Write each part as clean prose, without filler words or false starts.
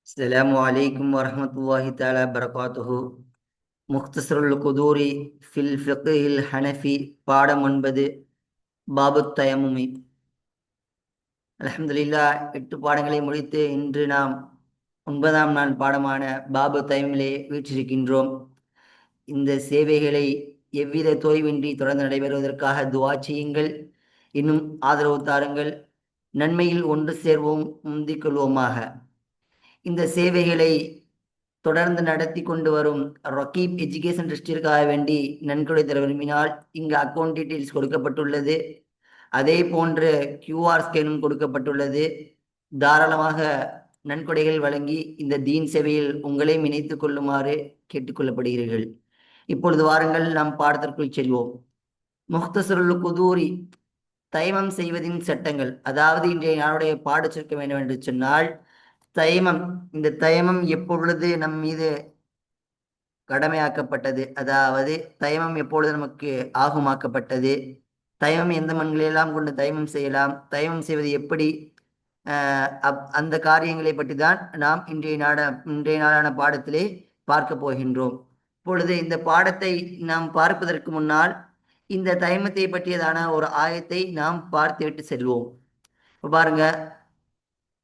அஸ்ஸலாமு அலைக்கும் வரஹ்மத்துல்லாஹி தஆலா பரகாத்துஹு. முக்தஸருல் குதூரி ஃபில் ஃபிக்ஹில் ஹனஃபி பாடம் 9 பாபு தயம்முமி. அல்ஹம்துலில்லாஹ், 8 பாடங்களை முடித்து இன்று நாம் 9ஆம் நாள் பாடமான பாபு தயம்மிலே வீற்றிருக்கின்றோம். இந்த சேவைகளை எவ்வித தொய்வின்றி தொடர்ந்து நடைபெறுவதற்காக துஆ செய்யுங்கள். இன்னும் ஆதரவு தாருங்கள். நன்மையில் ஒன்று சேர்வோம், முந்திக் கொள்வோமாக. இந்த சேவைகளை தொடர்ந்து நடத்தி கொண்டு வரும் ரகீப் எஜுகேஷன் ட்ரஸ்டிற்காக வேண்டி நன்கொடை தர விரும்பினால் இங்கு அக்கௌண்ட் டீட்டெயில்ஸ் கொடுக்கப்பட்டுள்ளது. அதே போன்று கியூஆர் ஸ்கேனும் கொடுக்கப்பட்டுள்ளது. தாராளமாக நன்கொடைகள் வழங்கி இந்த தீன் சேவையில் உங்களையும் இணைத்துக் கொள்ளுமாறு கேட்டுக்கொள்ளப்படுகிறீர்கள். இப்பொழுது வாருங்கள், நாம் பாடத்திற்குள் செல்வோம். முக்தஸருல் குதூரி, தயமம் செய்வதின் சட்டங்கள். அதாவது இன்றைய நாளுடைய பாடச்சுருக்கம் என்னவென்று சொன்னால், தயமம், இந்த தயமம் எப்பொழுது நம் மீது கடமையாக்கப்பட்டது, அதாவது தயமம் எப்பொழுது நமக்கு ஆகுமாக்கப்பட்டது, தயமம் எந்த மண்களெல்லாம் கொண்டு தயமம் செய்யலாம், தயமம் செய்வது எப்படி, அந்த காரியங்களை பற்றி தான் நாம் இன்றைய நாளான பாடத்திலே பார்க்க போகின்றோம். இப்பொழுது இந்த பாடத்தை நாம் பார்ப்பதற்கு முன்னால் இந்த தயமத்தை பற்றியதான ஒரு ஆயத்தை நாம் பார்த்துவிட்டு செல்வோம். இப்போ பாருங்க,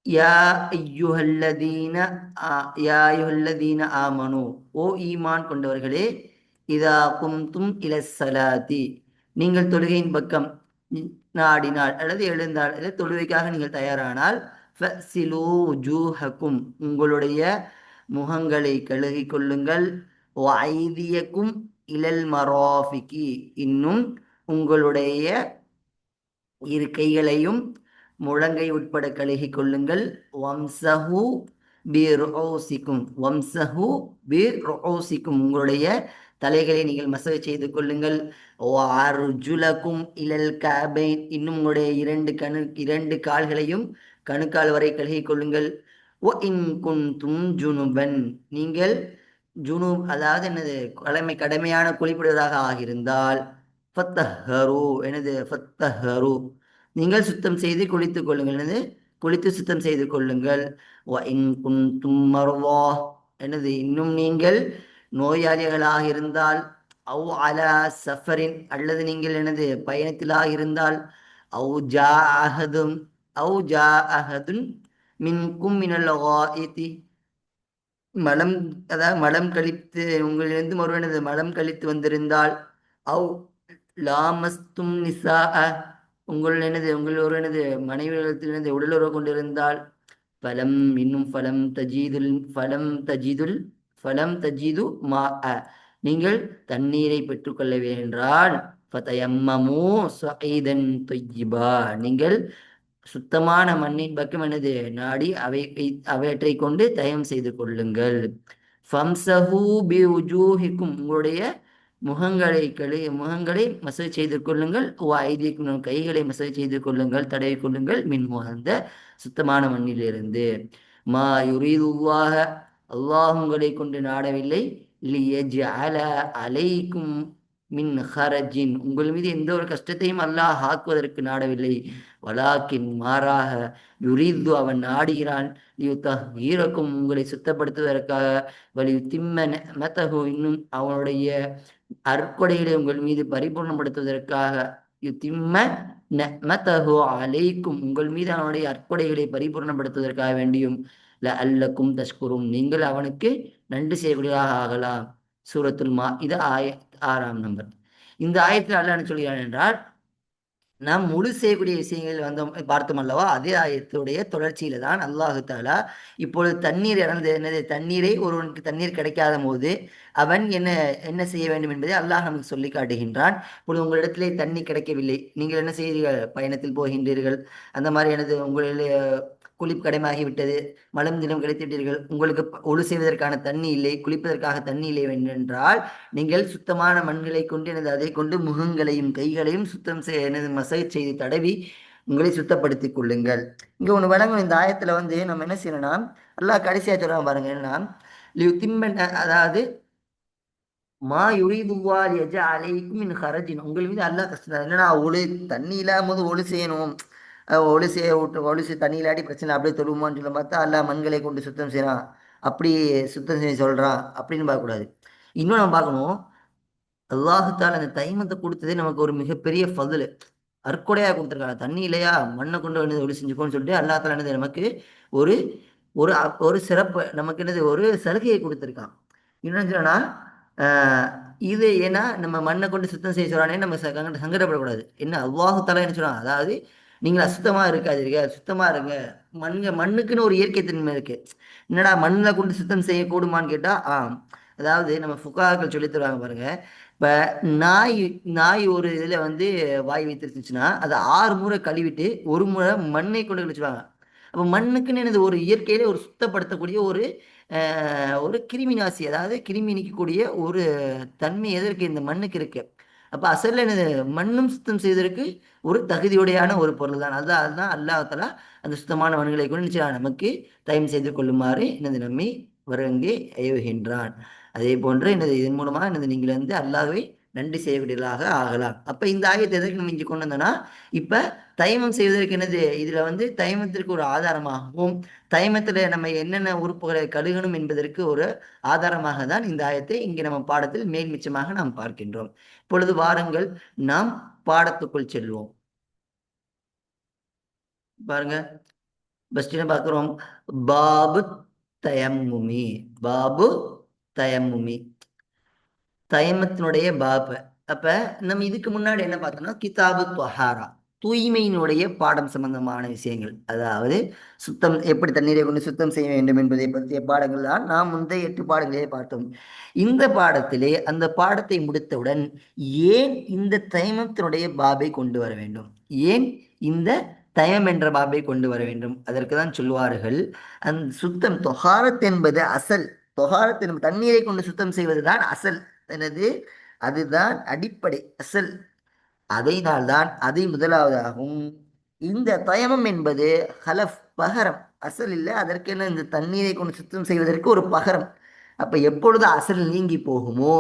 யா ஐயுஹல்லதீன யா ஐயுஹல்லதீன ஆமனு, ஓ ஈமான் கொண்டவர்களே, இதா கும்தும் இலஸ்ஸலாத்தி, நீங்கள் தொழுகையின் பக்கம் நாடினால் அல்லது எழுந்தால் அல்லது தொழுகைக்காக நீங்கள் தயாரானால், ஃபஸிலூ வஜூஹக்கும், உங்களுடைய முகங்களை கழுகிக் கொள்ளுங்கள், வஐதியக்கும் இலல் மராஃபிகி, இன்னும் உங்களுடைய இரு கைகளையும் முழங்கை உட்பட கழுகிக் கொள்ளுங்கள், வம்சஹு பிருஊசிக்கும், வம்சஹு பிருஊசிக்கும், உங்களுடைய தலைகளை நீங்கள் மசகு செய்து கொள்ளுங்கள், வஅர்ஜுலக்கும் இலல் கஅபைன், இன்னும் உங்களுடைய இரண்டு கால்களையும் கணுக்கால் வரை கழுகிக் கொள்ளுங்கள், வஇன் குன்தும் ஜுனுபன், நீங்கள் ஜுனூப் அதாவது என்னது கடமையான குளிப்பிடுவதாக ஆகியிருந்தால், ஃபத்தஹரு, எனது ஃபத்தஹரு, நீங்கள் சுத்தம் செய்து குளித்துக் கொள்ளுங்கள், எனது குளித்து சுத்தம் செய்து கொள்ளுங்கள், வஇன் குன்தும் மர்வா, எனது இன்னும் நீங்கள் நோயாளிகளாக இருந்தால், அவ் அலா சஃபரின், அல்லது நீங்கள் எனது பயணத்திலாக இருந்தால், அவ் ஜா அஹதும் அவ் ஜா அஹதுன் மின்கும் மினல் காயிதி, மலம் அதாவது மலம் கழித்து உங்களிலிருந்து ஒருவனது மலம் கழித்து வந்திருந்தால், அவ் லாமஸ்தும் நிசா, உங்கள் ஒருவனது மனைவியிடத்திலிருந்து உடலுறவு கொண்டிருந்தால், ஃபலம் இன்னும் ஃபலம் தஜிது மா, நீங்கள் தண்ணீரை பெற்றுக்கொள்ளவே என்றால், ஃபதயம்மமு ஸஈதன் தொய்யிபா, நீங்கள் சுத்தமான மண்ணின் பக்கம் எனது நாடி அவற்றை கொண்டு தயம் செய்து கொள்ளுங்கள். ஃபம்சஹூ பிவுஜூஹிக்கும், உங்களுடைய முகங்களை மசகு செய்து கொள்ளுங்கள், ஐதீக்கும், கைகளை மசகு செய்து கொள்ளுங்கள், தடவி கொள்ளுங்கள், மின்ஹு, அந்த சுத்தமான மண்ணிலிருந்து. மா யுரீதுல்லாஹ, அல்லாஹ் உங்களை கொண்டு நாடவில்லை, லியஜ்அல அலைக்கும் மின் ஹரஜின், உங்கள் மீது எந்த ஒரு கஷ்டத்தையும் அல்லாஹ் ஆக்குவதற்கு நாடவில்லை, வலாக்கின் மாறாக, யுரீது, அவன் நாடுகிறான், லியுத்தஹீரக்கும், உங்களை சுத்தப்படுத்துவதற்காக, வலியுத்திம்ம நிஅமதஹு, இன்னும் அவனுடைய அற்கொடைகளை உங்கள் மீது பரிபூர்ணப்படுத்துவதற்காக, யுத்திம்ம நிஅமதஹு அலைக்கும், உங்கள் மீது அவனுடைய அற்கொடைகளை பரிபூர்ணப்படுத்துவதற்காக வேண்டியும், லஅல்லக்கும் தஷ்குரும், நீங்கள் அவனுக்கு நன்றி செய்யக்கூடியதாக ஆகலாம். சூரத்துல் மாஇதா 6ஆம் நம்பர். இந்த ஆயத்தில் அல்லாஹ் என்ன சொல்கிறான் என்றால், நாம் முழு செய்யக்கூடிய விஷயங்கள் பார்த்தோம் அல்லவா, அதே ஆயத்துடைய தொடர்ச்சியில தான் அல்லாஹு தாலா இப்பொழுது தண்ணீர் என்னது தண்ணீரை, ஒருவனுக்கு தண்ணீர் கிடைக்காத போது அவன் என்ன என்ன செய்ய வேண்டும் என்பதை அல்லாஹ் நமக்கு சொல்லி காட்டுகின்றான். இப்பொழுது உங்களிடத்திலே தண்ணி கிடைக்கவில்லை, நீங்கள் என்ன செய்கிறீர்கள், பயணத்தில் போகின்றீர்கள், அந்த மாதிரி எனது உங்களுடைய குளிப்பு கடமையாகிவிட்டது, மலம் தினம் கிடைத்து விட்டீர்கள், உங்களுக்கு ஒழு செய்வதற்கான தண்ணி இல்லை, குளிப்பதற்காக தண்ணி இல்லை என்றால், நீங்கள் சுத்தமான மண்களை கொண்டு எனது அதை கொண்டு முகங்களையும் கைகளையும் சுத்தம் எனது மசகு செய்து தடவி உங்களை சுத்தப்படுத்திக் கொள்ளுங்கள். இங்க ஒன்று வழங்கும் இந்த ஆயத்துல நம்ம என்ன செய்யணும்னா, அல்லாஹ் கடைசியா சொல்றான் பாருங்க, என்னன்னா அதாவது மா யுரீதுல்லா லியஜ்அல அலைக்கும் மின் ஹரஜின், உங்கள் மீது அல்லாஹ் கஷ்டம், என்னன்னா ஒழு தண்ணி இல்லாம போது ஒழு செய்யணும், ஒலிசையை விட்டு ஒலிசை தண்ணியிலாட்டி பிரச்சனை அப்படியே தொழுவுமான்னு சொல்ல பார்த்தா அல்லாஹ் மண்களை கொண்டு சுத்தம் செய்கிறான், அப்படி சுத்தம் செய்ய சொல்கிறான் அப்படின்னு பார்க்கக்கூடாது. இன்னும் நம்ம பார்க்கணும், அல்லாஹுத்தால அந்த தைமத்தை கொடுத்ததே நமக்கு ஒரு மிகப்பெரிய ஃபதுலு, அற்கொடையா கொடுத்துருக்காங்க. தண்ணி இல்லையா, மண்ணை கொண்டு வந்து ஒளி செஞ்சுக்கோன்னு சொல்லிட்டு அல்லாஹ் என்னது நமக்கு ஒரு ஒரு ஒரு சிறப்பு, நமக்கு என்னது ஒரு சலுகையை கொடுத்துருக்கான். என்னன்னு சொன்னா ஆஹ் இது ஏன்னா நம்ம மண்ணை கொண்டு சுத்தம் செய்ய சொல்றானே நம்ம சங்கடப்படக்கூடாது. என்ன அல்லாஹுத்தாலா என்ன சொல்றான், அதாவது நீங்கள் அசுத்தமா இருக்காதீங்க, சுத்தமா இருங்க. மண்ணுக்குன்னு ஒரு இயற்கை தன்மை இருக்கு. என்னடா மண்ணில் கொண்டு சுத்தம் செய்யக்கூடுமான்னு கேட்டா அதாவது நம்ம ஃபுகாக்கள் சொல்லி தருவாங்க பாருங்க. இப்ப நாய் நாய் ஒரு இதுல வந்து வாய் வைத்திருந்துச்சுன்னா அதை 6 முறை கழுவிட்டு ஒரு முறை மண்ணை கொண்டு கழிச்சுவாங்க. அப்ப மண்ணுக்குன்னு எனது ஒரு இயற்கையிலே ஒரு சுத்தப்படுத்தக்கூடிய ஒரு கிருமி நாசி, அதாவது கிருமி நீக்கக்கூடிய ஒரு தன்மை எதற்கு இந்த மண்ணுக்கு இருக்கு. அப்ப அசல்ல என்னது மண்ணும் சுத்தம் செய்வதற்கு ஒரு தகுதியுடையான ஒரு பொருள் தான். அதுதான் அல்லாஹ் தஆலா அந்த சுத்தமான மண்களை கொண்டு நிச்சயம் நமக்கு தயவு செய்து கொள்ளுமாறு எனது நம்மை வருங்கே ஏவுகின்றான். அதே போன்று எனது இதன் மூலமாக எனது நீங்கள் வந்து அல்லாஹ்வை நன்றி செய்யக்கூடியவர்களாக ஆகலாம். அப்ப இந்த ஆயத்தை எதற்கு நம்ம இங்க கொண்டு வந்தோம்னா, இப்ப தைமம் செய்வதற்கு என்னது இதுல வந்து தைமத்திற்கு ஒரு ஆதாரமாகவும், தைமத்துல நம்ம என்னென்ன உறுப்புகளை கழுகணும் என்பதற்கு ஒரு ஆதாரமாக தான் இந்த ஆயத்தை இங்கே நம்ம பாடத்தில் மேல் மிச்சமாக நாம் பார்க்கின்றோம். இப்பொழுது வாருங்கள் நாம் பாடத்துக்குள் செல்வோம். பாருங்க, ஃபர்ஸ்ட் என்ன பார்க்கிறோம், பாபு தயம்முமி. பாபு தயம்முமி, தயமத்தினுடைய பாபு. அப்ப நம்ம இதுக்கு முன்னாடி என்ன பார்த்தோம்னா கிதாபு தொஹாரா, தூய்மையினுடைய பாடம் சம்பந்தமான விஷயங்கள், அதாவது சுத்தம் எப்படி தண்ணீரை கொண்டு சுத்தம் செய்ய வேண்டும் என்பதை பற்றிய பாடங்கள் தான் நாம் முந்தைய 8 பாடங்களே பார்த்தோம். இந்த பாடத்திலே அந்த பாடத்தை முடித்தவுடன் ஏன் இந்த தைமத்தினுடைய பாபை கொண்டு வர வேண்டும், ஏன் இந்த தயம் என்ற பாபை கொண்டு வர வேண்டும், அதற்கு தான் சொல்வார்கள் அந்த சுத்தம் தொஹாரத் என்பது அசல். தொஹாரத் என்பது தண்ணீரை கொண்டு சுத்தம் செய்வதுதான் அசல், எனது அதுதான் அடிப்படை அசல். அதைனால்தான் அதை முதலாவதாகும். இந்த தயமம் என்பது ஹலஃப் பகரம், அசல் இல்லை, அதற்கென இந்த தண்ணீரை கொண்டு சுத்தம் செய்வதற்கு ஒரு பகரம். அப்ப எப்பொழுது அசல் நீங்கி போகுமோ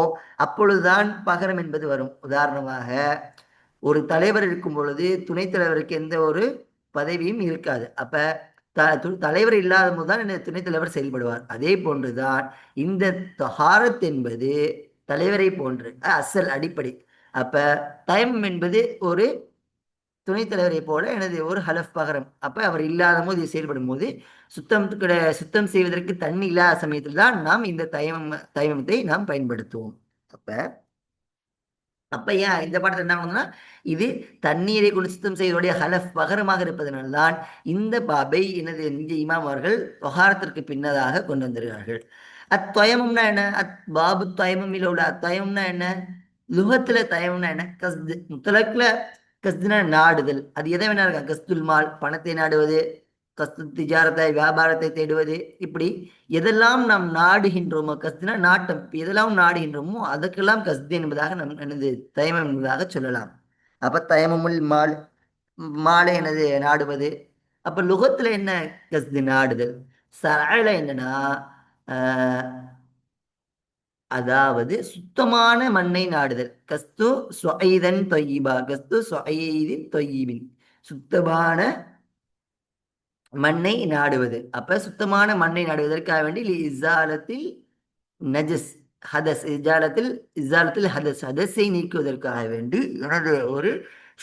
அப்பொழுதுதான் பகரம் என்பது வரும். உதாரணமாக ஒரு தலைவர் இருக்கும் பொழுது துணைத் தலைவருக்கு எந்த ஒரு பதவியும் இருக்காது. அப்ப தலைவர் இல்லாத போதுதான் இந்த துணைத் தலைவர் செயல்படுவார். அதே போன்றுதான் இந்த தஹாரத் என்பது தலைவரை போன்று அசல் அடிப்படை. அப்ப டைம் என்பது ஒரு துணைத் தலைவரை போல எனது ஒரு ஹலஃப் பகரம். அப்ப அவர் இல்லாத போது இது செயல்படும் போது சுத்தம் செய்வதற்கு தண்ணி இல்லாத சமயத்தில் தான் நாம் இந்த தயமத்தை நாம் பயன்படுத்துவோம். அப்ப அப்ப ஏன் இந்த பாடத்தில் என்ன பண்ணுன்னா, இது தண்ணீரை கொண்டு சுத்தம் செய்வதுடைய ஹலஃப் பகரமாக இருப்பதனால்தான் இந்த பாபை எனது இந்த இமாம் அவர்கள் தொகாரத்திற்கு பின்னதாக கொண்டு வந்திருக்கிறார்கள். அத்தயமம்னா என்ன, பாபு தயமில் உள்ள அத்தயம்னா என்ன, லுகத்துல தயம்னா என்ன, கஸ்து முத்தலக்குல கஸ்துனா நாடுதல். அது எதை வேணா இருக்கா, கஸ்துல் மால் பணத்தை நாடுவது, கஸ்து திஜாரத்தை வியாபாரத்தை தேடுவது, இப்படி எதெல்லாம் நாம் நாடுகின்றோமோ, கஸ்துனா நாட்டம், எதெல்லாம் நாடுகின்றோமோ அதற்கெல்லாம் கஸ்து என்பதாக நம் எனது தயமம் என்பதாக சொல்லலாம். அப்ப தயமமுல் மால், மாலை எனது நாடுவது. அப்ப லுகத்துல என்ன கஸ்து நாடுதல். சரல என்னன்னா அதாவது சுத்தமான மண்ணை நாடுதல். கஸ்து சொய்தன் தொய்யிபா, கஸ்து சொய்தின் தொய்யிபின், சுத்தமான மண்ணை நாடுவது. அப்ப சுத்தமான மண்ணை நாடுவதற்காக வேண்டி இசாலத்தில் நஜஸ் ஹதஸ், இஜாலத்தில் ஹதஸ், ஹதஸை நீக்குவதற்காக வேண்டி எனது ஒரு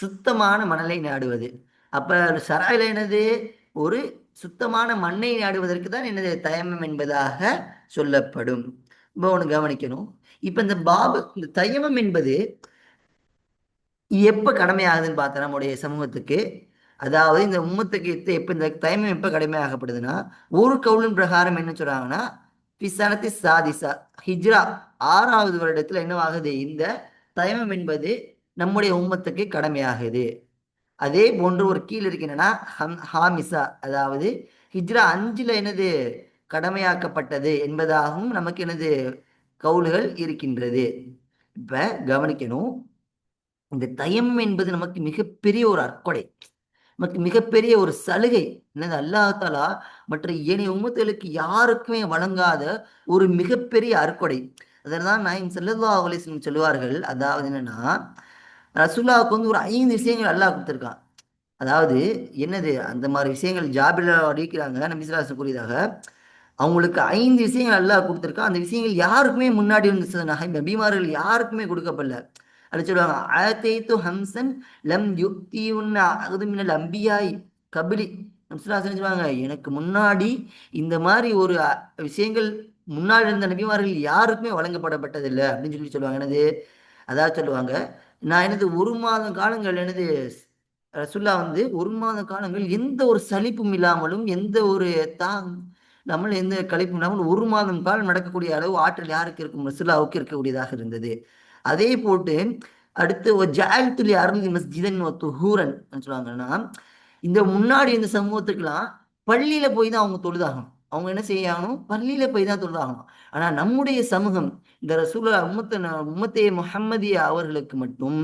சுத்தமான மணலை நாடுவது. அப்ப சராயில எனது ஒரு சுத்தமான மண்ணை நாடுவதற்கு தான் எனது தயமம் என்பதாக சொல்லப்படும். இப்போ ஒன்று கவனிக்கணும். இப்ப இந்த தயமம் என்பது எப்ப கடமையாகுதுன்னு பார்த்தா நம்முடைய சமூகத்துக்கு, அதாவது இந்த உம்மத்துக்கு எப்ப இந்த தயமம் எப்ப கடமையாகப்படுதுன்னா, ஒரு கவுலின் பிரகாரம் என்ன சொல்றாங்கன்னா, பிசனத்தி சாதிசா ஹிஜ்ரா 6வது வருடத்துல என்னவாகுது, இந்த தயமம் என்பது நம்முடைய உம்மத்துக்கு கடமையாகுது. அதே போன்று ஒரு கீழ் இருக்கு என்னன்னா ஹாமிசா, அதாவது ஹிஜ்ரா 5ல என்னது கடமையாக்கப்பட்டது என்பதாகவும் நமக்கு எனது கவுல்கள் இருக்கின்றது. இப்ப கவனிக்கணும், இந்த தயம் என்பது நமக்கு மிகப்பெரிய ஒரு அற்கொடை, நமக்கு மிகப்பெரிய ஒரு சலுகை. என்னது அல்லாஹாலா மற்ற ஏனைய உம்மத்துகளுக்கு யாருக்குமே வழங்காத ஒரு மிகப்பெரிய அற்கொடை. அதனால்தான் நாயம் ஸல்லல்லாஹு அலைஹி வஸல்லம் சொல்லுவார்கள், அதாவது என்னன்னா ரசூலுல்லாஹ்வுக்கு வந்து ஒரு 5 விஷயங்கள் அல்லாஹ் கொடுத்துருக்கான். அதாவது என்னது அந்த மாதிரி விஷயங்கள் ஜாபிரில் அறிவிக்கிறாங்க நபிசுல்லாசன் கூறியதாக அவங்களுக்கு 5 விஷயங்கள் அல்லாஹ் கொடுத்துருக்கான். அந்த விஷயங்கள் யாருக்குமே முன்னாடி வந்து நபிமார்கள் யாருக்குமே கொடுக்கப்படல. அது சொல்லுவாங்க ஆத்தைத்து ஹம்சன் லம் யுக்தியுன்ன அகுது மினல் அம்பியாய் கபிலி. நபிசுல்லாசன் சொல்லுவாங்க எனக்கு முன்னாடி இந்த மாதிரி ஒரு விஷயங்கள் முன்னாடி இருந்த நபிமார்கள் யாருக்குமே வழங்கப்படப்பட்டதில்லை அப்படின்னு சொல்லுவாங்க. என்னது அதாவது சொல்லுவாங்க நான் எனது 1 மாத காலங்கள் எனது ரசுல்லா வந்து 1 மாத காலங்கள் எந்த ஒரு சலிப்பும் இல்லாமலும் எந்த ஒரு தாங் நம்மள் எந்த கழிப்பும் இல்லாமல் 1 மாதம் காலம் நடக்கக்கூடிய அளவு ஆற்றல் யாருக்கு இருக்கும்? ரசுல்லாவுக்கு இருக்கக்கூடியதாக இருந்தது. அதே போட்டு அடுத்து ஜாயத்துலி அருள் மஸ்ஜிதன் துஹூரன் சொல்லுவாங்கன்னா இந்த முன்னாடி இந்த சமூகத்துக்கெல்லாம் பள்ளியில போய் தான் அவங்க தொழுதாகணும். அவங்க என்ன செய்யணும்? பள்ளியில போய் தான் தொழுதாகணும். ஆனா நம்முடைய சமூகம் இந்த ரசூலுல்லாஹ் உம்மத்தே முஹம்மதியா அவர்களுக்கு மட்டும்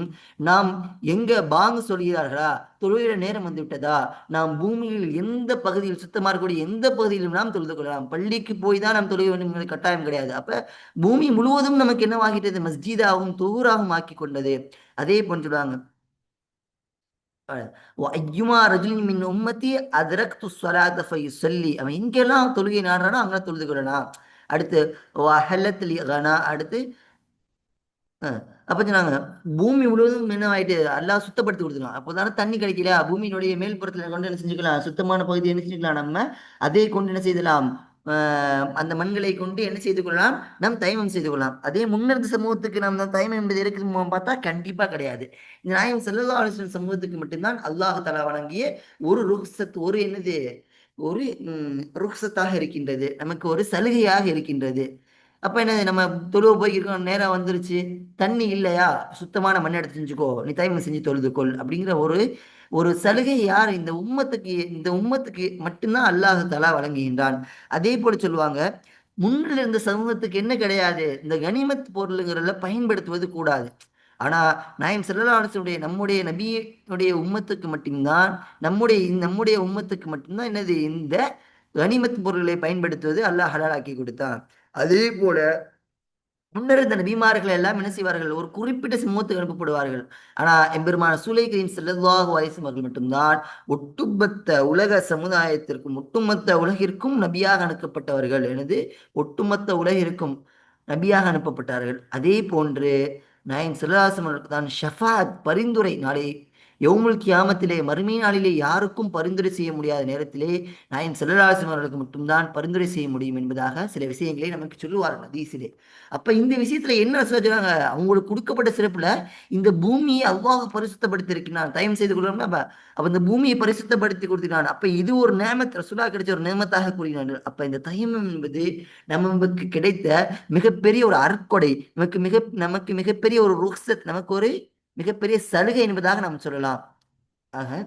நாம் எங்க பாங்கு சொல்கிறார்களா தொழுகிற நேரம் வந்து விட்டதா நாம் பூமியில் எந்த பகுதியில் சுத்தமா இருக்கக்கூடிய எந்த பகுதியிலும் நாம் தொழுது கொள்ளலாம். பள்ளிக்கு போய் தான் நாம் தொழுக வேண்டும் என்ற கட்டாயம் கிடையாது. அப்ப பூமி முழுவதும் நமக்கு என்னவாகிட்டது? மஸ்ஜிதாகவும் தொகுராகவும் ஆக்கி கொண்டது. அதே போன்று சொல்லுவாங்க ஐயுமா ரஜுலின் மின் உம்மத்தி அதரக்து ஸலாத ஃபயுஸல்லி. அவன் எங்கெல்லாம் தொழுகை நாடுறானோ அங்கெல்லாம் தொழுது கொள்ளலாம். அடுத்து வஹல்லத்துல் கனா. அடுத்து அப்ப சொன்னாங்க பூமி முழுவதும் என்ன ஆயிட்டு எல்லாம் சுத்தப்படுத்தி கொடுத்துக்கலாம். அப்போதானே தண்ணி கிடைக்கல பூமியினுடைய மேல்புறத்துல கொண்டு என்ன செஞ்சுக்கலாம்? சுத்தமான பகுதி என்ன செஞ்சுக்கலாம்? நம்ம அதை கொண்டு என்ன செய்யலாம்? அந்த மண்களை கொண்டு என்ன செய்து கொள்ளலாம்? நாம் தயமம் செய்து கொள்ளலாம். அதே முன்னிருந்த சமூகத்துக்கு நம்ம தயமம் என்பது இருக்குன்னு பார்த்தா கண்டிப்பா கிடையாது. இந்த நாயம் ஸல்லல்லாஹு அலைஹி வஸல்லம் சமூகத்துக்கு மட்டும்தான் அல்லாஹ் தஆலா வழங்கிய ஒரு ருக்ஸத், ஒரு என்னது ஒரு ருக்ஸத்தாக இருக்கின்றது, நமக்கு ஒரு சலுகையாக இருக்கின்றது. அப்ப என்ன நம்ம தொழுவ போய்க்கிறோம் நேரம் வந்துருச்சு தண்ணி இல்லையா சுத்தமான மண் எடுத்து செஞ்சுக்கோ நீ தயமம் செஞ்சு தொழுதுகொள் அப்படிங்கிற ஒரு ஒரு சலுகை யார்? இந்த உம்மத்துக்கு மட்டும்தான் அல்லாஹ் தஆலா வழங்குகின்றான். அதே போல சொல்லுவாங்க முன்னில் இருந்த சமூகத்துக்கு என்ன கிடையாது? இந்த கனிமத் பொருளுங்கிறத பயன்படுத்துவது கூடாது. ஆனா நாயம் ஸல்லல்லாஹு அலைஹி வஸல்லம் நம்முடைய நபியினுடைய உம்மத்துக்கு மட்டும்தான் நம்முடைய உம்மத்துக்கு மட்டும்தான் என்னது இந்த கனிமத் பொருள்களை பயன்படுத்துவது அல்லாஹ் ஹலாலாக்கி கொடுத்தான். அதே போல முன்னர் இந்த நபிமார்கள் எல்லாம் என்ன செய்வார்கள்? ஒரு குறிப்பிட்ட சமூகத்துக்கு அனுப்பப்படுவார்கள். ஆனா எம்பெருமான ரசூலை கரீம் ஸல்லல்லாஹு அலைஹி வஸல்லம் அவர்கள் மட்டும்தான் ஒட்டுமொத்த உலக சமுதாயத்திற்கும் ஒட்டுமொத்த உலகிற்கும் நபியாக அனுப்பப்பட்டவர்கள். எனது ஒட்டுமொத்த உலகிற்கும் நபியாக அனுப்பப்பட்டார்கள். அதே போன்று நாயகம் ஸல்லல்லாஹு அலைஹி வஸல்லம் தான் ஷஃபாத் பரிந்துரை நாளை யௌமுல் கியாமத்திலே மறுமை நாளிலே யாருக்கும் பரிந்துரை செய்ய முடியாத நேரத்திலே நாயகம் ஸல்லல்லாஹு அலைஹி வஸல்லம் அவர்களுக்கு மட்டும்தான் பரிந்துரை செய்ய முடியும் என்பதாக சில விஷயங்களை நமக்கு சொல்லுவார்கள் ஹதீஸிலே. அப்ப இந்த விஷயத்துல என்ன சொல்றாங்க? அவங்களுக்கு கொடுக்கப்பட்ட சிறப்புல இந்த பூமியை அல்லாஹ் பரிசுத்தப்படுத்தி இருக்கிறான். தயவு செய்து கொள்ளணும். அப்ப இந்த பூமியை பரிசுத்தப்படுத்தி கொடுத்திருக்கான். அப்ப இது ஒரு நேமத் ரசூலா கிடைச்ச ஒரு நேமத்தாக கூறினார்கள். அப்ப இந்த தயமம் என்பது நமக்கு கிடைத்த மிகப்பெரிய ஒரு அருட்கொடை, நமக்கு மிகப்பெரிய ஒரு ருக்ஸத், நமக்கு ஒரு மிகப்பெரிய சலுகை என்பதாக நாம் சொல்லலாம். ஆக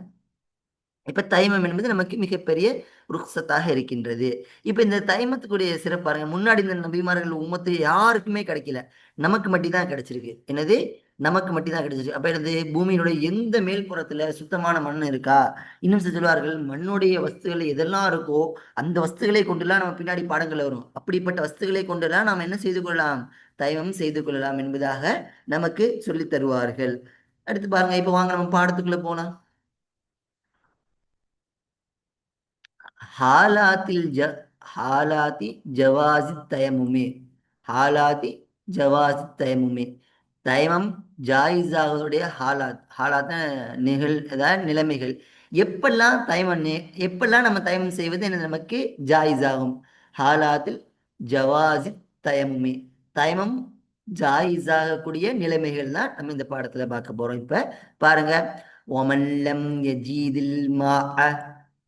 இப்ப தைமம் என்பது நமக்கு மிகப்பெரிய ருக்ஸத்தாக இருக்கின்றது. இப்ப இந்த தைமத்துக்குரிய சிறப்பு பாருங்க. முன்னாடி இந்த நபிமார்கள் உம்மத்து யாருக்குமே கிடைக்கல. நமக்கு மட்டும்தான் கிடைச்சிருக்கு. என்னது? நமக்கு மட்டும்தான் கிடைச்சிருக்கு. அப்ப என்னது? பூமியினுடைய எந்த மேல்புறத்துல சுத்தமான மண் இருக்கா? இன்னும் சில சொல்வார்கள் மண்ணுடைய வஸ்துகள் எதெல்லாம் இருக்கோ அந்த வஸ்துகளை கொண்டுலாம் நம்ம பின்னாடி பாடங்கள் வரும். அப்படிப்பட்ட வஸ்துகளை கொண்டெல்லாம் நாம் என்ன செய்து கொள்ளலாம்? தைமம் செய்து கொள்ளலாம் என்பதாக நமக்கு சொல்லித் தருவார்கள். அடுத்து பாருங்க. இப்ப வாங்க நம்ம பாடத்துக்குள்ள போலாம். ஹாலாத்தில் ஹாலாத்தி ஜவாசி தயமுமே. ஹாலாத்தி ஜவாசி தயமுமே. தயமம் ஜாயிஸாவுடைய ஹாலாத் அதாவது நிலைமைகள். எப்பெல்லாம் நம்ம தயமம் செய்வது என்ன நமக்கு ஜாயிஸ் ஆகும்? ஹாலாத்தில் ஜவாசி தயமுமே. தயமம் ஜாயிஸ் ஆகக்கூடிய நிலைமைகள் தான் நம்ம இந்த பாடத்துல பார்க்க போறோம். இப்ப பாருங்க. ஒமல்லம் யஜீதில் மாஅ.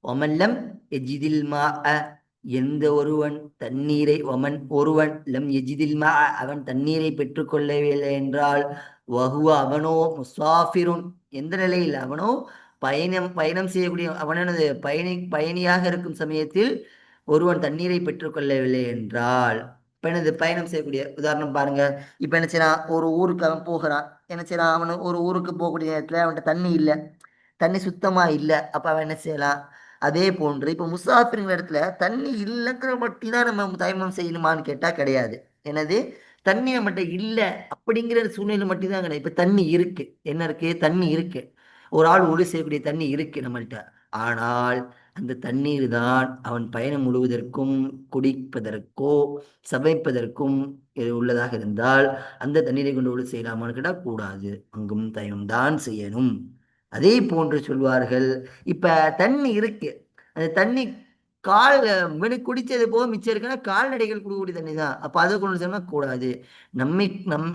ஒமல்லம் எஜிதில் மா எந்த ஒருவன் தண்ணீரை ஒருவன் லம் எஜிதில் மா அவன் தண்ணீரை பெற்றுக்கொள்ளவில்லை என்றால் வஹுவ அவனோ முசாஃபிருன் எந்த நிலையில்? அவனோ பயணம் செய்யக்கூடிய அவனது பயணியாக இருக்கும் சமயத்தில் ஒருவன் தண்ணீரை பெற்றுக்கொள்ளவில்லை என்றால் இப்ப எனது பயணம் செய்யக்கூடிய உதாரணம் பாருங்க. இப்ப என்ன செய்யறான்? ஒரு ஊருக்கு அவன் போகிறான். என்ன செய்யறான்? அவன் ஒரு ஊருக்கு போகக்கூடிய நேரத்துல அவன்கிட்ட தண்ணி இல்லை, தண்ணி சுத்தமா இல்லை. அப்ப அவன் என்ன செய்யலாம்? அதே போன்று இப்ப முசாஃபிருங்கிற இடத்துல தண்ணி இல்லைங்கிற மட்டும் தான் நம்ம தயமம் செய்யணுமான்னு கேட்டா கிடையாது. எனது தண்ணி நம்மகிட்ட இல்லை அப்படிங்கிற சூழ்நிலை மட்டும்தான் கிடையாது. இப்ப தண்ணி இருக்கு. என்ன இருக்கு? தண்ணி இருக்கு. ஒரு ஆள் ஒளி செய்யக்கூடிய தண்ணி இருக்கு நம்மள்கிட்ட. ஆனால் அந்த தண்ணீர் தான் அவன் பயணம் முழுவதற்கும் குடிப்பதற்கோ சமைப்பதற்கும் உள்ளதாக இருந்தால் அந்த தண்ணீரை கொண்டு ஒளி செய்யலாமான்னு கேட்டால் கூடாது, அங்கும் தயமம் தான் செய்யணும். அதே போன்று சொல்வார்கள், இப்ப தண்ணி இருக்கு, அந்த தண்ணி கால் குடிச்சது போக மிச்சம் இருக்குன்னா கால்நடைகள் குடிக்கூடிய தண்ணி தான், அப்ப அதை கொண்டு செல்லா கூடாது.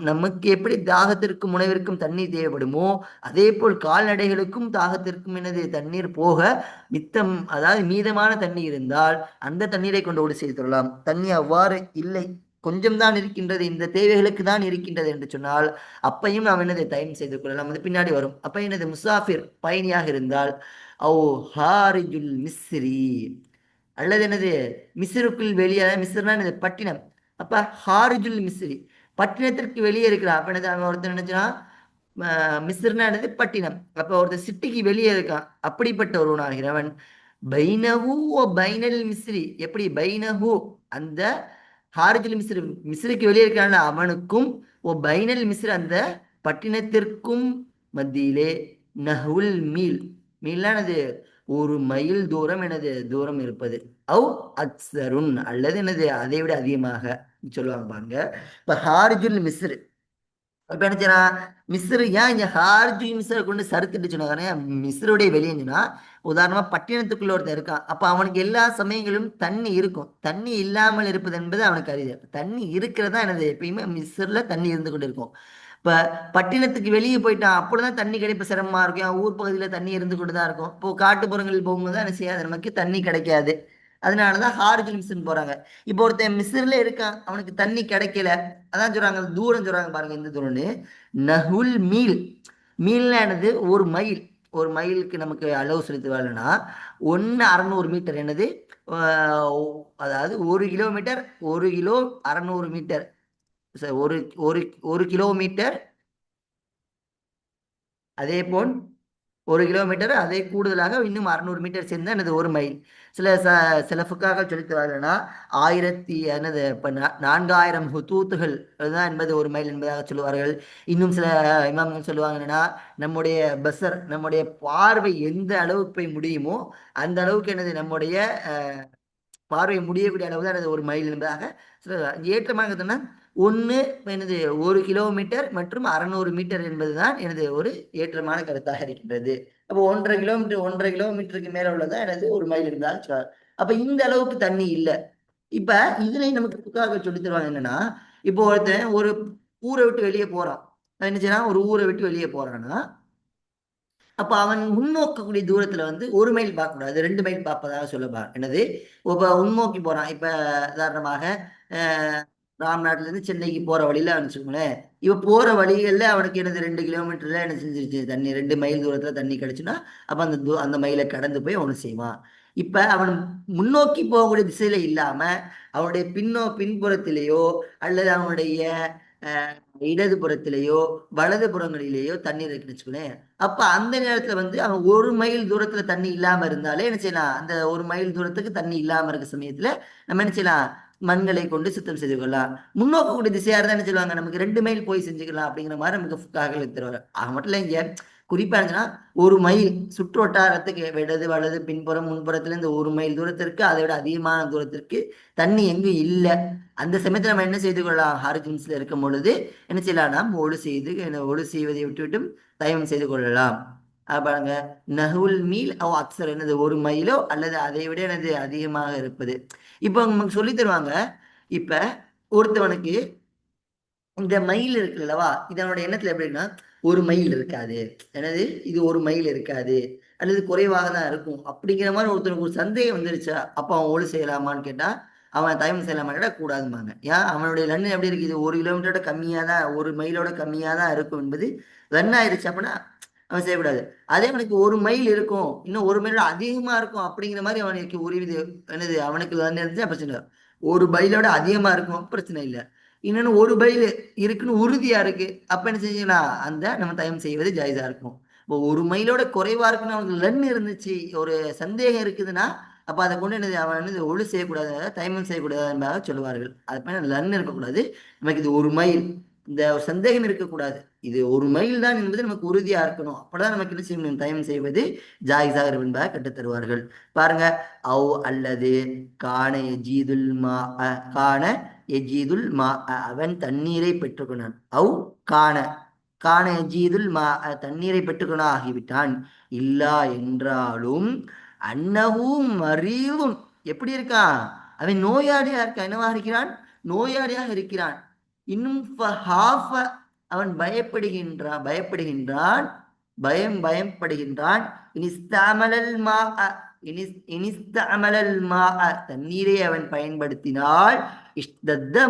நமக்கு எப்படி தாகத்திற்கும் உணவிற்கும் தண்ணீர் தேவைப்படுமோ அதே போல் கால்நடைகளுக்கும் தாகத்திற்கும் என்னது தண்ணீர் போக மித்தம், அதாவது மீதமான தண்ணீர் இருந்தால் அந்த தண்ணீரை கொண்டு ஒளி செய்து கொள்ளலாம். தண்ணி அவ்வாறு இல்லை, கொஞ்சம் தான் இருக்கின்றது, இந்த தேவைகளுக்கு தான் இருக்கின்றது என்று சொன்னால் அப்பையும் நாம் என்னதை தயம் செய்து கொள்ளலாம், அது பின்னாடி வரும். அப்ப என்னது முசாஃபிர் பயணியாக இருந்தால் ஓ ஹாரிஜுல் மிஸ்ரி, அல்லது என்னது மிஸ்ருக்குள் வெளியே, மிஸ்ர்னா என்னது பட்டினம், அப்ப ஹாரிஜுல் மிஸ்ரி பட்டினத்திற்கு வெளியே இருக்கிறான். அப்ப என்னது அவன் ஒருத்தர் நினைச்சான் மிஸ்ர்னா என்னது பட்டினம், அப்ப ஒருத்தர் சிட்டிக்கு வெளியே இருக்கான், அப்படிப்பட்ட ஒருவனாகிறவன் பைனஹு ஓ பைனல் மிஸ்ரி, எப்படி பைனஹு அந்த ஹாரிஜுல் மிஸ்ரி மிஸ்ருக்கு வெளியே இருக்கிறான் அவனுக்கும் ஓ பைனல் மிஸ்ரி அந்த பட்டினத்திற்கும் மத்தியிலே நஹுல் மீல், மீலானது ஒரு மைல் தூரம் எனது தூரம் இருப்பது, அவ் அக்சருன் அல்லது எனது அதை விட அதிகமாக சொல்லுவாங்க பாருங்க. இப்ப ஹாரிஜுல் மிஸ்ர், இப்ப என்ன செய்யறான் மிஸ்ரு, ஏன் இங்க ஹார்ஜி மிஸ்ரை கொண்டு சறுத்துட்டு சொன்னாங்க, மிஸ்ருடைய வெளியேஞ்சுன்னா உதாரணமா பட்டினத்துக்குள்ள ஒருத்தன் இருக்கான், அப்ப அவனுக்கு எல்லா சமயங்களிலும் தண்ணி இருக்கும், தண்ணி இல்லாமல் இருப்பது என்பது அவனுக்கு அறிவு, தண்ணி இருக்கிறதா எனது எப்பயுமே மிஸ்ர்ல தண்ணி இருந்து கொண்டு இருக்கும். இப்ப பட்டினத்துக்கு வெளியே போயிட்டான் அப்பொழுதுதான் தண்ணி கிடைப்பு சிரமமா இருக்கும், ஊர் பகுதியில தண்ணி இருந்து கொண்டுதான் இருக்கும், இப்போ காட்டுப்புறங்களில் போகும்போது தான் என்ன செய்யாது, நமக்கு தண்ணி கிடைக்காது, அதனாலதான் ஹாரிஜுல் மிஸ்ன்னு போறாங்க. இப்போ ஒருத்தன் மிஸ்ர்ல இருக்கான் அவனுக்கு தண்ணி கிடைக்கல, அதான் சொல்றாங்க தூரம் சொல்றாங்க பாருங்க இந்த தூரம்னு, நஹுல் மீல், மீல்னானது ஒரு மைல், ஒரு மைலுக்கு நமக்கு அளவு செலுத்துவாங்கன்னா 1/600 மீட்டர் என்னது, அதாவது 1 கிலோமீட்டர், 1 கிலோ 600 மீட்டர், ஒரு ஒரு ஒரு கிலோமீட்டர், அதே போல் 1 கிலோமீட்டர் அதே கூடுதலாக இன்னும் 600 மீட்டர் சேர்ந்து எனது ஒரு மைல். சில ஃபுக்காக சொல்லித்தராங்கன்னா 1000 என்னது இப்போ 4000 ஹுத்தூத்துகள் அதுதான் என்பது ஒரு மைல் என்பதாக சொல்லுவார்கள். இன்னும் சில இமாம்கள் சொல்லுவாங்க என்னன்னா நம்முடைய பசர், நம்முடைய பார்வை எந்த அளவுக்கு போய் முடியுமோ அந்த அளவுக்கு என்னது நம்முடைய பார்வை முடியக்கூடிய அளவு தான் எனது ஒரு மைல் என்பதாக ஏற்றமாக சொன்னால் ஒன்று எனது 1 கிலோமீட்டர் மற்றும் 600 மீட்டர் என்பதுதான் எனது ஒரு ஏற்றமான கருத்தாக இருக்கின்றது. அப்போ 1.5 கிலோமீட்டர், 1.5 கிலோமீட்டருக்கு மேல உள்ளதான் எனது ஒரு மைல் இருந்தால் அப்ப இந்த அளவுக்கு தண்ணி இல்லை. இப்ப இதுல நமக்கு புக்காக சொல்லி தருவாங்க என்னன்னா, இப்போ ஒருத்தன் ஒரு ஊரை விட்டு வெளியே போறான், என்ன செய்யறான் ஒரு ஊரை விட்டு வெளியே போறான்னா அப்ப அவன் முன்னோக்கக்கூடிய தூரத்துல வந்து 1 மைல் பார்க்க கூடாது, 2 மைல் பார்ப்பதாக சொல்லப்பா என்னது. இப்ப உள்நோக்கி போறான், இப்ப உதாரணமாக ராம்நாட்டுல இருந்து சென்னைக்கு போற வழியில வச்சுக்கோங்களேன், இப்ப போற வழிகள்ல அவனுக்கு என்னது 2 கிலோமீட்டர்ல என்ன செஞ்சிருச்சு தண்ணி, 2 மைல் தூரத்துல தண்ணி கிடைச்சுன்னா அப்ப அந்த மைலை கடந்து போய் அவனு செய்வான். இப்ப அவன் முன்னோக்கி போகக்கூடிய திசையில இல்லாம அவனுடைய பின்புறத்திலேயோ அல்லது அவனுடைய இடது புறத்திலேயோ வலது புறங்களிலேயோ தண்ணீர் இருக்குன்னு வச்சுக்கோங்களேன், அப்ப அந்த நேரத்துல வந்து அவன் 1 மைல் தூரத்துல தண்ணி இல்லாம இருந்தாலே என்ன செய்யலாம், அந்த 1 மைல் தூரத்துக்கு தண்ணி இல்லாம இருக்க சமயத்துல நம்ம என்ன செய்யலாம், மண்களை கொண்டு சுத்தம் செய்து கொள்ளலாம். முன்னோக்கக்கூடிய திசையா இருந்தா என்ன சொல்லுவாங்க, நமக்கு 2 மைல் போய் செஞ்சுக்கலாம் அப்படிங்கிற மாதிரி நமக்கு ஃபுக்காக தருவாங்க. ஆக மட்டும் இல்ல இங்க குறிப்பா இருந்துச்சுன்னா 1 மைல் சுற்று வட்டாரத்துக்கு இடது வலது பின்புறம் முன்புறத்துல இந்த 1 மைல் தூரத்திற்கு அதை விட அதிகமான தூரத்திற்கு தண்ணி எங்கும் இல்லை, அந்த சமயத்துல நம்ம என்ன செய்து கொள்ளலாம், ஹாரிஜன்ஸ்ல இருக்கும் பொழுது என்ன செய்யலாம், நாம் ஒழு செய்வதை விட்டுவிட்டும் தயமம் செய்து கொள்ளலாம். பாருங்க நஹுல் மீல் அவ் அக்சர் என்னது 1 மைலோ அல்லது அதை விட எனது அதிகமாக இருப்பது. இப்ப நமக்கு சொல்லி தருவாங்க, இப்ப ஒருத்தவனுக்கு இந்த மயில் இருக்கு அல்லவா, இதனோட எண்ணத்துல எப்படி இருக்குன்னா 1 மைல் இருக்காது, எனது இது 1 மைல் இருக்காது அல்லது குறைவாக தான் இருக்கும் அப்படிங்கிற மாதிரி ஒருத்தனுக்கு ஒரு சந்தேகம் வந்துருச்சா, அப்ப அவன் ஒழு செய்யலாமான்னு கேட்டா அவன் தயமம் செய்யலாமா கேட்டா கூடாதுமாங்க. ஏன், அவனுடைய லன்னு எப்படி இருக்கு, இது 1 கிலோமீட்டரோட கம்மியா தான் 1 மைலோட கம்மியா தான் இருக்கும் என்பது ரன் ஆயிருச்சு அப்படின்னா அவன் செய்யக்கூடாது. அதே அவனுக்கு 1 மைல் இருக்கும் இன்னும் 1 மைலோட அதிகமா இருக்கும் அப்படிங்கிற மாதிரி அவனுக்கு உரிமை என்னது அவனுக்கு ரன் இருந்துச்சு பிரச்சனை இல்லை, 1 மைலோட அதிகமா இருக்கும் பிரச்சனை இல்லை, இன்னொன்னு 1 மைல் இருக்குன்னு உறுதியா இருக்கு அப்ப என்ன செஞ்சீங்கன்னா அந்த நம்ம தயம் செய்வது ஜாயிஸா இருக்கும். இப்போ 1 மைலோட குறைவா இருக்குன்னு அவனுக்கு லன் இருந்துச்சு, ஒரு சந்தேகம் இருக்குதுன்னா அப்ப அதை கொண்டு என்னது அவன் வந்து ஒழு செய்யக்கூடாது, தயமம் செய்யக்கூடாது என்பதாக சொல்லுவார்கள். அது லன் இருக்கக்கூடாது, நமக்கு இது 1 மைல் இந்த ஒரு சந்தேகம் இருக்கக்கூடாது. இது ஒரு மைல் தான் என்பது நமக்கு உறுதியா இருக்கணும். அப்பதான் நமக்கு என்ன செய்யணும், தயமம் செய்வது ஜாயிஸாக இருக்கும் என்பதாக கற்றுத் தருவார்கள். பாருங்க, அவ் அல்லது காண எஜீதுல் மா காண எஜீதுல் மா அவன் தண்ணீரை பெற்றுக்கொண்டான். அவ் காண காண எஜீதுல் மா தண்ணீரை பெற்றுக்கொள்ள ஆகிவிட்டான். இல்லா என்றாலும் அன்னவும் மரீதுன் எப்படி இருக்கான், அவன் நோயாளியா இருக்கான். என்னவா இருக்கிறான், நோயாளியாக இருக்கிறான். இன்னும் அவன் பயப்படுகின்றான் பயப்படுகின்றான். தண்ணீரை அவன் பயன்படுத்தினால் இஸ்தத்த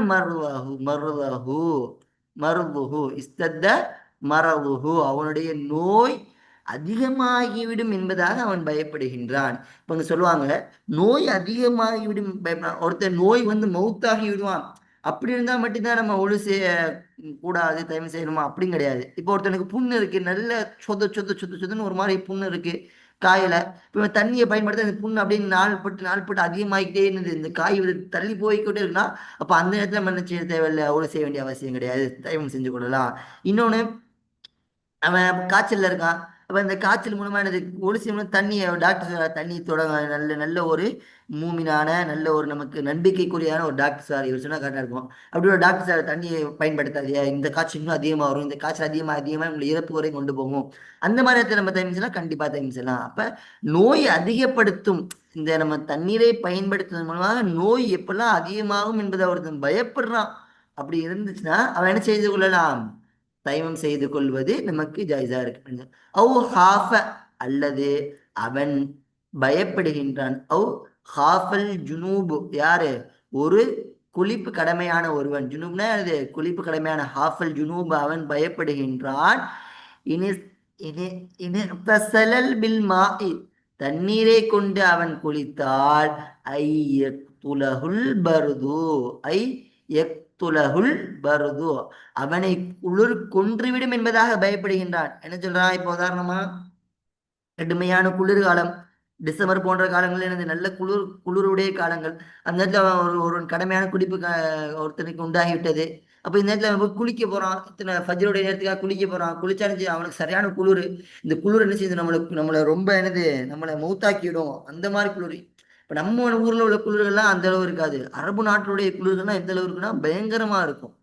மருதுஹு இஸ்தத்த மரதுஹு அவனுடைய நோய் அதிகமாகிவிடும் என்பதாக அவன் பயப்படுகின்றான். இப்ப இங்க சொல்லுவாங்க, நோய் அதிகமாகிவிடும் ஒருத்தர் நோய் வந்து மௌத்தாகி விடுவான். அப்படி இருந்தா மட்டும்தான் நம்ம ஒழு செய்ய கூடாது, தயவு செய்யணுமா அப்படின்னு கிடையாது. இப்போ ஒருத்தனுக்கு புண்ணு இருக்கு, நல்ல சொதுன்னு ஒரு மாதிரி புண்ணு இருக்கு காயில. இப்போ தண்ணியை பயன்படுத்த அந்த புண்ணு அப்படின்னு நாள் பட்டு அதிகமாகிக்கிட்டே இருந்தது, இந்த காய் தள்ளி போய்கிட்டே இருக்குன்னா அப்ப அந்த நேரத்துல நம்ம என்ன செய்ய தேவையில்லை, அவ்வளவு செய்ய வேண்டிய அவசியம் கிடையாது, தயவு செஞ்சு கொள்ளலாம். இன்னொன்னு, அவன் காய்ச்சல்ல இருக்கான். அப்ப இந்த காய்ச்சல் மூலமா எனது ஒளிசி தண்ணியை டாக்டர் தண்ணி தொடங்க நல்ல நல்ல ஒரு மூமினான நல்ல ஒரு நமக்கு நம்பிக்கைக்குரியான ஒரு டாக்டர் சார் இவர் சொன்னா கரெக்டாக இருக்கும். அப்படி ஒரு டாக்டர் சார் தண்ணியை பயன்படுத்தாதே, இந்த காய்ச்சல் இன்னும் அதிகமாக வரும், இந்த காய்ச்சல் அதிகமாக உங்களை இறப்பு வரை கொண்டு போகும், அந்த மாதிரி இடத்துல நம்ம தயவு செய்யலாம், கண்டிப்பாக தயவு செய்யலாம். அப்ப நோய் அதிகப்படுத்தும் இந்த நம்ம தண்ணீரை பயன்படுத்துவதன் மூலமாக நோய் எப்பெல்லாம் அதிகமாகும் என்பதை ஒருத்தன் பயப்படுறான். அப்படி இருந்துச்சுன்னா அவன் என்ன செய்து கொள்ளலாம், தயமம் செய்து கொள்வது நமக்கு ஜாயிஸா இருக்கு. அவு ஹாஃப அல்லது அவன் பயப்படுகின்றான். அவு ஹாஃபல் ஜுனூபு யாரு, ஒரு குளிப்பு கடமையான ஒருவன். ஜுனூப்னா அது குளிப்பு கடமையான. ஹாஃபல் ஜுனூப் அவன் பயப்படுகின்றான். பில் மாஇ தண்ணீரை கொண்டு அவன் குளித்தால் ஐ துலகுல் பருது ஐ துலகுல் பருது அவனை குளிர் கொன்றுவிடும் என்பதாக பயப்படுகின்றான். என்ன சொல்றான், இப்போ உதாரணமா கடுமையான குளிர்காலம், டிசம்பர் போன்ற காலங்கள் எனது நல்ல குளிருடைய காலங்கள். அந்த நேரத்தில் ஒரு கடமையான குடிப்பு ஒருத்தனுக்கு உண்டாகிவிட்டது. அப்போ இந்த நேரத்தில் போய் குளிக்க போறான், இத்தனை ஃபஜ்ருடைய நேரத்துக்காக குளிக்க போறான். குளிச்சாலும் அவனுக்கு சரியான குளிர். இந்த குளிர் என்ன செய்யுது, நம்மளை ரொம்ப நம்மளை மௌத்தாக்கிவிடும், அந்த மாதிரி குளிர். இப்போ நம்ம ஊர்ல உள்ள குளிர்கள்லாம் அந்த அளவு இருக்காது. அரபு நாட்டுடைய குளிர்கள்லாம் எந்த அளவு இருக்குன்னா பயங்கரமா இருக்கும்.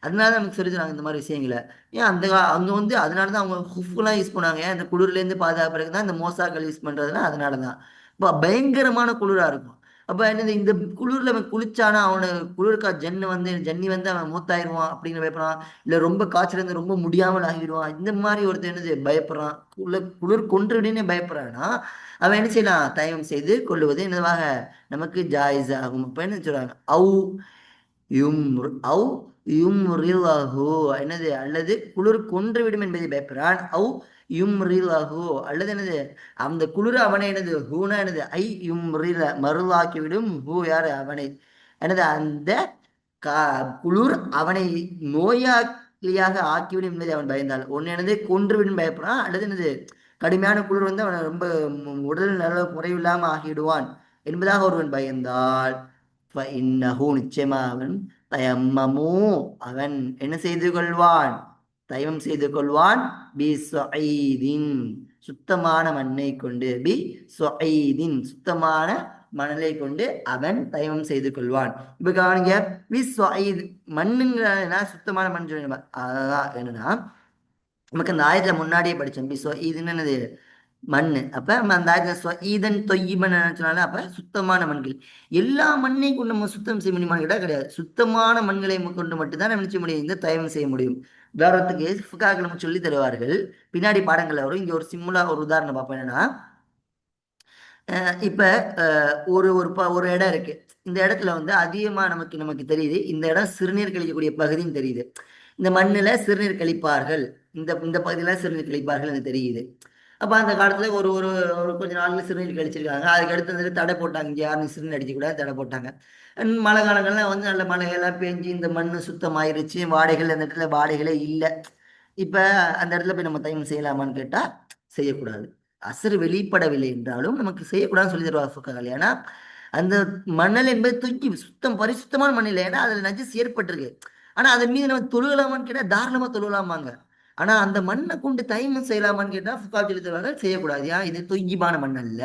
அதனால நமக்கு சொல்லித்தராங்க இந்த மாதிரி விஷயங்களை. ஏன் அங்க வந்து அதனாலதான் அவங்க ஹுஃப்லாம் யூஸ் பண்ணாங்க, அந்த குளிர்லேருந்து பாதுகாப்புறதுக்கு தான் இந்த மோசாக்கள் யூஸ் பண்றதுன்னா அதனாலதான். இப்போ பயங்கரமான குளிரா இருக்கும். அப்ப என்னது, இந்த குளிர்ல அவன் குளிச்சானா அவனுக்கு குளிர்கா ஜன்னி வந்து அவன் மூத்தாயிருவான் அப்படின்னு பயப்படுறான். இல்ல ரொம்ப காய்ச்சல் இருந்து ரொம்ப முடியாமல் ஆகிடுவான், இந்த மாதிரி ஒருத்தர் என்னது பயப்படுறான், குளிர் கொன்றுடனே பயப்படுறான்னா அவன் என்ன செய்யலாம், தயவு செய்து கொள்ளுவது என்னவாக நமக்கு ஜாயிஸ் ஆகும். அப்ப என்ன சொல்றாங்க, என்னது, அல்லது குளிர் கொன்றுவிடும் என்பதை பயப்படுறான். அல்லது என்னது, அந்த குளிர் அவனை என்னது, ஹூனா என்னது, மருளாக்கிவிடும். ஹூ யாரு, அவனை என்னது, அந்த குளிர் அவனை நோயாளியாக ஆக்கிவிடும் என்பதை அவன் பயந்தாள். ஒன்னு என்னது கொன்றுவிடும் பயப்படுறான், அல்லது என்னது கடுமையான குளிர் வந்து அவனை ரொம்ப உடல் நல குறைவில்லாம ஆகிடுவான் என்பதாக ஒருவன் பயந்தால் நிச்சயமா அவன் தயம்மமு அவன் என்ன செய்து கொள்வான், தயமம் செய்து கொள்வான். பி சொய்தின் சுத்தமான மண்ணை கொண்டு, பி சொய்தின் சுத்தமான மணலை கொண்டு அவன் தயமம் செய்து கொள்வான். இப்ப கவனிங்க, பி சொய்த் மண்ணுங்கிற சுத்தமான மண் சொல்ல, அதான் என்னன்னா நமக்கு அந்த ஆயத்துல முன்னாடியே படிச்சோம். பி சொய்துன்னு என்னது, மண்ணு. அப்ப நம்ம அந்த ஈதன் தொய்யிபன் நினைச்சனால அப்ப சுத்தமான மண்கள். எல்லா மண்ணையும் கொண்டு நம்ம சுத்தம் செய்ய முடியுமான்னு கேட்டா கிடையாது. சுத்தமான மண்களை கொண்டு மட்டும்தான் நினைச்ச முடியும், இந்த தயவு செய்ய முடியும். உதாரணத்துக்கு ஃபுகாக்கள் நம்ம சொல்லி தருவார்கள், பின்னாடி பாடங்கள்ல வரும். இங்க ஒரு சிம்முலா ஒரு உதாரணம் பார்ப்போம். என்னன்னா இப்ப ஒரு ஒரு இடம் இருக்கு. இந்த இடத்துல வந்து அதிகமா நமக்கு தெரியுது, இந்த இடம் சிறுநீர் கழிக்கக்கூடிய பகுதின்னு தெரியுது. இந்த மண்ணுல சிறுநீர் கழிப்பார்கள், இந்த பகுதியில சிறுநீர் கழிப்பார்கள் எனக்கு தெரியுது. அப்ப அந்த காலத்துல ஒரு ஒரு ஒரு கொஞ்ச நாள்ல சிறுநீர் கழிச்சிருக்காங்க. அதுக்கு அடுத்தது தடை போட்டாங்க, இங்க யாரும் சிறுநீர் அடிக்க கூடாது, தடை போட்டாங்க. மழை காலங்கள்ல வந்து நல்ல மழைகள்லாம் பெஞ்சு இந்த மண்ணு சுத்தமாயிருச்சு, வாடைகள் அந்த இடத்துல வாடைகளே இல்லை. இப்ப அந்த இடத்துல போய் நம்ம தயவு செய்யலாமான்னு கேட்டா செய்யக்கூடாது. அசர் வெளிப்படவில்லை என்றாலும் நமக்கு செய்யக்கூடாதுன்னு சொல்லி தருவார்கள். ஏன்னா அந்த மணல் என்பது தூக்கி சுத்தம் பரிசுத்தமான மண் இல்லை, ஏன்னா அதுல நஜஸ் ஏற்பட்டிருக்கு. ஆனா அதன் மீது நம்ம தொழுகலாமான்னு கேட்டா தாராளமா தொழுகலாமாங்க. ஆனா அந்த மண்ணை கொண்டு தைமம் செய்யலாமான்னு கேட்டா ஃபுகாஹ் சொல்லித்தருவாங்க செய்யக்கூடாது. ஏன்? இது தொய்யிபான மண் அல்ல.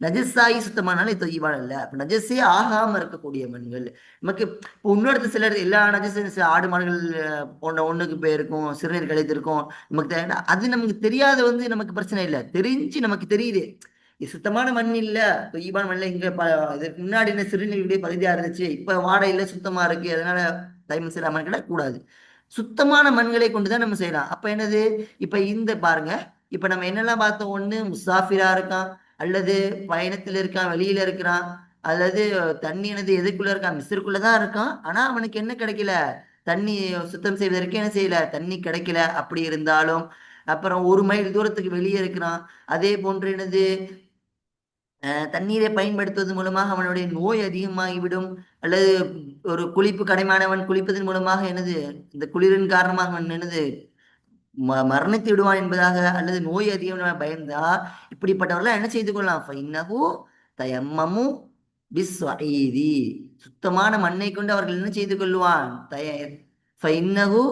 நஜஸாயி சுத்தமானாலும் இது தொய்யிபான இல்ல. அப்ப நஜஸே ஆகாம இருக்கக்கூடிய மண்கள் நமக்கு இப்போ இன்னொருத்த சிலர் எல்லா நஜஸும் சில ஆடு மாடுகள் ஒண்ணுக்கு போயிருக்கும், சிறுநீர் கழித்திருக்கும், நமக்கு அது நமக்கு தெரியாத நமக்கு பிரச்சனை இல்லை. தெரிஞ்சு நமக்கு தெரியுது இது சுத்தமான மண் இல்ல, தொய்யிபான மண்ணில் இங்க இதுக்கு முன்னாடி என்ன சிறுநீருடைய பகுதியா இருந்துச்சு, இப்ப வாடை இல்லை சுத்தமா இருக்கு, அதனால தைமம் செய்யலாமான்னு கேட்டா கூடாது. சுத்தமான மண்களை கொண்டுதான் நம்ம செய்யலாம். அப்ப என்னது? இப்ப இந்த பாருங்க, இப்ப நம்ம என்னெல்லாம் பார்த்தோம்? ஒண்ணு முசாஃபிரா இருக்கான், அல்லது பயணத்துல இருக்கான், வெளியில இருக்கிறான், அல்லது தண்ணி என்னது எதுக்குள்ள இருக்கான், மிஸ்ருக்குள்ளதான் இருக்கான். ஆனா அவனுக்கு என்ன கிடைக்கல? தண்ணி சுத்தம் செய்வதற்கு என்ன செய்யல? தண்ணி கிடைக்கல. அப்படி இருந்தாலும் அப்புறம் 1 மைல் தூரத்துக்கு வெளியே இருக்கிறான். அதே போன்று என்னது? தண்ணீரை பயன்படுத்துவதன் மூலமாக அவனுடைய நோய் அதிகமாகிவிடும். அல்லது ஒரு குளிப்பு கடைமானவன் குளிப்பதன் மூலமாக என்னது? இந்த குளிரின் காரணமாக அவன் என்னது மரணித்து விடுவான் என்பதாக, அல்லது நோய் அதிகம் பயந்தா இப்படிப்பட்டவர்கள் என்ன செய்து கொள்ளலாம்? ஃபைன்னஹு தயம்மமு பிஸ்ஸஈதி, சுத்தமான மண்ணை கொண்டு அவர்கள் என்ன செய்து கொள்வான்? ஃபைன்னஹு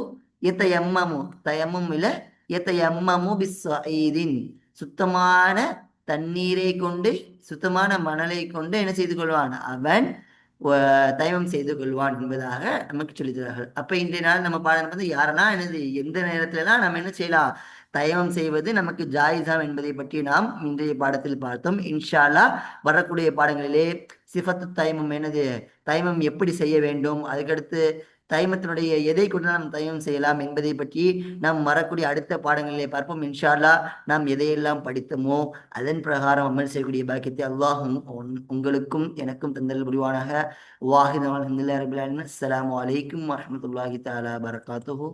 யதயம்மமு, தயம்மம் இல்ல, யதயம்மமு பிஸ்ஸஈதின், சுத்தமான தண்ணீரை கொண்டு, சுத்தமான மணலை கொண்டு என்ன செய்து கொள்வான்? அவன் தயமம் செய்து கொள்வான் என்பதாக நமக்கு சொல்லித்தரார்கள். அப்ப இன்றைய நாள் நம்ம பாடம் வந்து யாரெல்லாம் என்னது எந்த நேரத்துலலாம் நம்ம என்ன செய்யலாம் தயமம் செய்வது நமக்கு ஜாயிஸாம் என்பதை பற்றி நாம் இன்றைய பாடத்தில் பார்த்தோம். இன்ஷா அல்லாஹ் வரக்கூடிய பாடங்களிலே சிஃபத்து தயமம் என்னது, தயமம் எப்படி செய்ய வேண்டும், அதுக்கடுத்து தைமத்தினுடைய எதை கொண்டு நாம் தயமம் செய்யலாம் என்பதை பற்றி நாம் வரக்கூடிய அடுத்த பாடங்களிலே பார்ப்போம். இன்ஷா அல்லாஹ் நாம் எதையெல்லாம் படித்தோமோ அதன் பிரகாரம் அமல் செய்யக்கூடிய பாக்கியத்தை அல்லாஹும் உங்களுக்கும் எனக்கும் தந்தல் புரிவானாக. வாஹித் அல்ஹம்துலில்லாஹி ரபில் ஆலமீன். அஸ்ஸலாமு அலைக்கும் வரஹ்மத்துல்லாஹி தஆலா வபரகாத்துஹு.